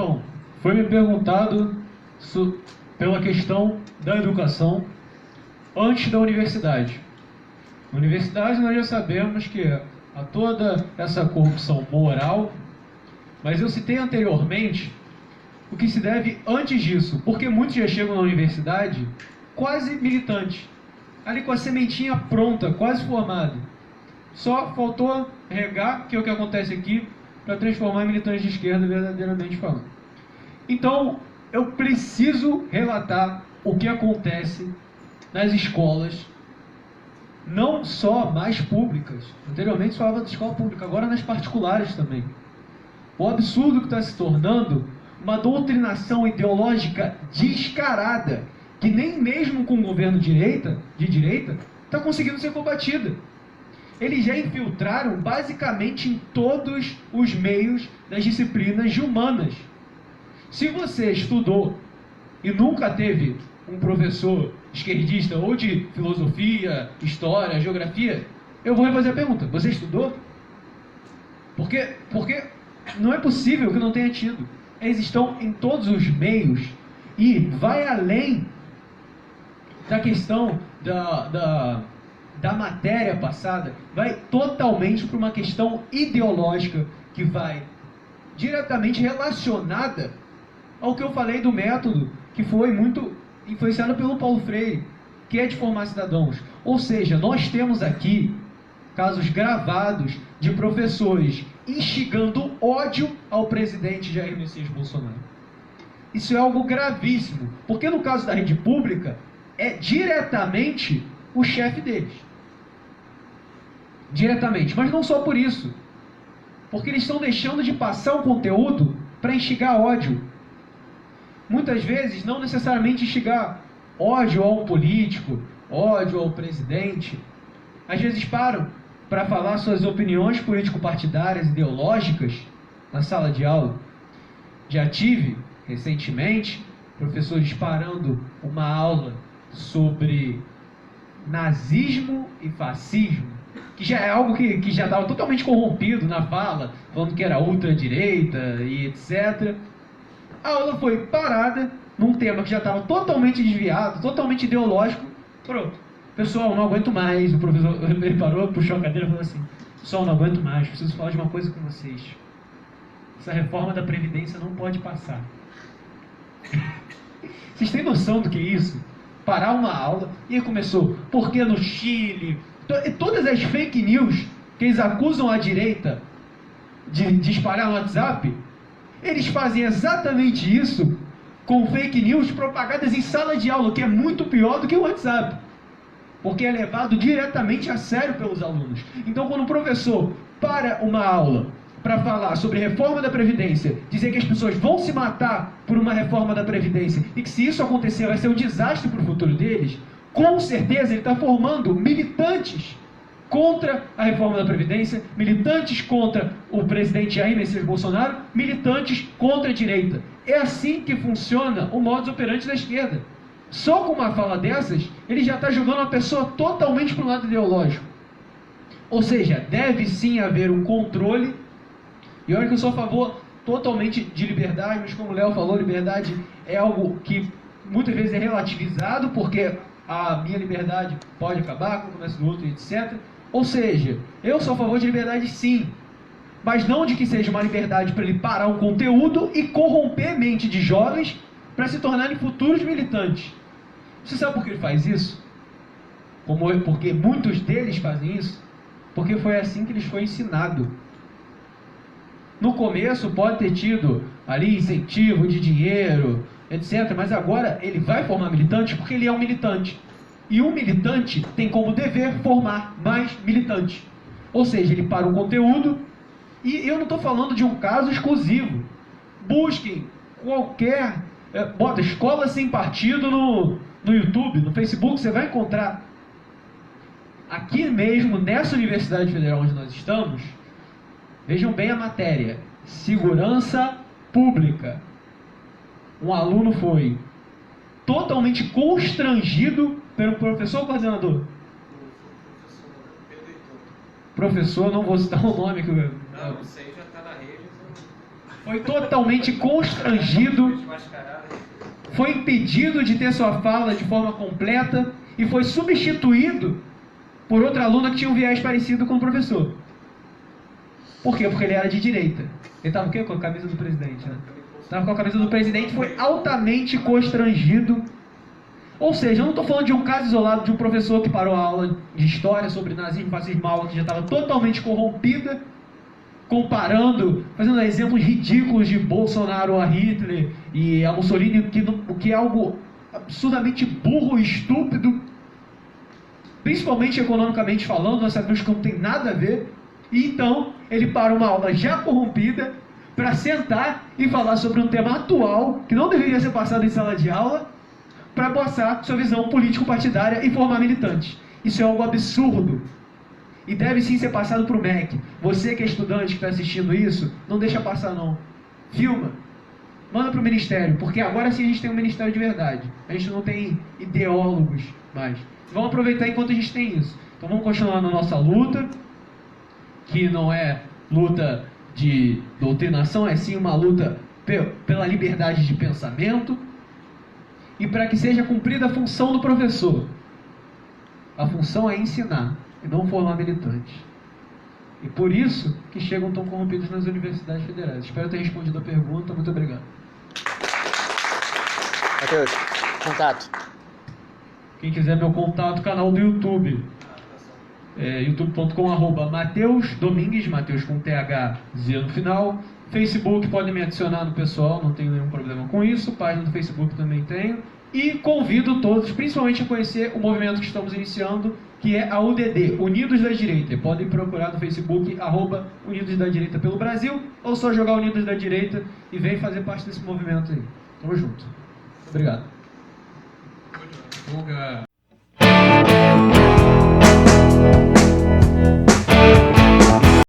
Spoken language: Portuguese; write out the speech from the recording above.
Então, foi me perguntado pela questão da educação antes da universidade. Na universidade nós já sabemos que há toda essa corrupção moral, mas eu citei anteriormente o que se deve antes disso, porque muitos já chegam na universidade quase militantes, ali com a sementinha pronta, quase formada. Só faltou regar, que é o que acontece aqui, para transformar em militantes de esquerda verdadeiramente falando. Então, eu preciso relatar o que acontece nas escolas, não só mais públicas. Anteriormente falava da escola pública, agora nas particulares também. O absurdo que está se tornando uma doutrinação ideológica descarada, que nem mesmo com o governo de direita está conseguindo ser combatida. Eles já infiltraram basicamente em todos os meios das disciplinas humanas. Se você estudou e nunca teve um professor esquerdista ou de filosofia, história, geografia, eu vou refazer a pergunta. Você estudou? Porque não é possível que não tenha tido. Eles estão em todos os meios e vai além da questão da matéria passada, vai totalmente para uma questão ideológica que vai diretamente relacionada ao que eu falei do método, que foi muito influenciado pelo Paulo Freire, que é de formar cidadãos. Ou seja, nós temos aqui casos gravados de professores instigando ódio ao presidente Jair Messias Bolsonaro. Isso é algo gravíssimo, porque no caso da rede pública, é diretamente o chefe deles. Diretamente, mas não só por isso. Porque eles estão deixando de passar o conteúdo para instigar ódio. Muitas vezes, não necessariamente instigar ódio a um político, ódio ao presidente. Às vezes param para falar suas opiniões político-partidárias, ideológicas, na sala de aula. Já tive, recentemente, professores parando uma aula sobre nazismo e fascismo, que já é algo que já estava totalmente corrompido na fala, falando que era ultradireita e etc. A aula foi parada num tema que já estava totalmente desviado, totalmente ideológico. Pronto. Pessoal, não aguento mais. O professor ele parou, puxou a cadeira e falou assim: pessoal, não aguento mais, preciso falar de uma coisa com vocês. Essa reforma da Previdência não pode passar. Vocês têm noção do que é isso? Parar uma aula e aí começou, porque no Chile, todas as fake news que eles acusam a direita de espalhar no WhatsApp, eles fazem exatamente isso com fake news propagadas em sala de aula, que é muito pior do que o WhatsApp, porque é levado diretamente a sério pelos alunos. Então, quando o professor para uma aula para falar sobre reforma da Previdência, dizer que as pessoas vão se matar por uma reforma da Previdência e que se isso acontecer vai ser um desastre para o futuro deles, com certeza ele está formando militantes contra a reforma da Previdência, militantes contra o presidente Jair Messias Bolsonaro, militantes contra a direita. É assim que funciona o modus operandi da esquerda. Só com uma fala dessas, ele já está jogando uma pessoa totalmente para o lado ideológico. Ou seja, deve sim haver um controle. E olha que eu sou a favor totalmente de liberdade, mas como o Léo falou, liberdade é algo que muitas vezes é relativizado, porque a minha liberdade pode acabar com o começo do outro, etc. Ou seja, eu sou a favor de liberdade sim, mas não de que seja uma liberdade para ele parar um conteúdo e corromper a mente de jovens para se tornarem futuros militantes. Você sabe por que ele faz isso? Porque muitos deles fazem isso? Porque foi assim que lhes foi ensinado. No começo pode ter tido ali incentivo de dinheiro, etc. Mas agora ele vai formar militantes porque ele é um militante. E um militante tem como dever formar mais militantes. Ou seja, ele para o conteúdo. E eu não estou falando de um caso exclusivo. Busquem qualquer... bota Escola Sem Partido no YouTube, no Facebook, você vai encontrar. Aqui mesmo, nessa Universidade Federal onde nós estamos, vejam bem a matéria. Segurança Pública. Um aluno foi totalmente constrangido pelo professor coordenador. Professor, não vou citar o nome que não sei, já está na rede. foi totalmente constrangido, foi impedido de ter sua fala de forma completa e foi substituído por outra aluna que tinha um viés parecido com o professor. Por quê? Porque ele era de direita. Ele estava o quê? Com a camisa do presidente, né? Estava com a camisa do presidente, foi altamente constrangido. Ou seja, eu não estou falando de um caso isolado de um professor que parou a aula de história sobre nazismo, fascismo, uma aula que já estava totalmente corrompida, comparando, fazendo exemplos ridículos de Bolsonaro a Hitler e a Mussolini, o que é algo absurdamente burro e estúpido, principalmente economicamente falando. Nós sabemos que não tem nada a ver. E então ele para uma aula já corrompida para sentar e falar sobre um tema atual que não deveria ser passado em sala de aula, para passar sua visão político-partidária e formar militantes. Isso é algo absurdo e deve sim ser passado para o MEC. Você que é estudante que está assistindo isso, não deixa passar não. Filma, manda para o Ministério, porque agora sim a gente tem um Ministério de verdade. A gente não tem ideólogos mais. Vamos aproveitar enquanto a gente tem isso. Então vamos continuar na nossa luta, que não é luta de doutrinação, é sim uma luta pela liberdade de pensamento e para que seja cumprida a função do professor. A função é ensinar e não formar militantes. E por isso que chegam tão corrompidos nas universidades federais. Espero ter respondido a pergunta. Muito obrigado. Matheus, contato. Quem quiser meu contato, canal do YouTube. youtube.com/Matheus Domingues, Matheus com THZ no final. Facebook, podem me adicionar no pessoal, não tenho nenhum problema com isso. Página do Facebook também tenho. E convido todos, principalmente, a conhecer o movimento que estamos iniciando, que é a UDD, Unidos da Direita. Podem procurar no Facebook, @Unidos da Direita pelo Brasil, ou só jogar Unidos da Direita e vem fazer parte desse movimento aí. Tamo junto. Obrigado.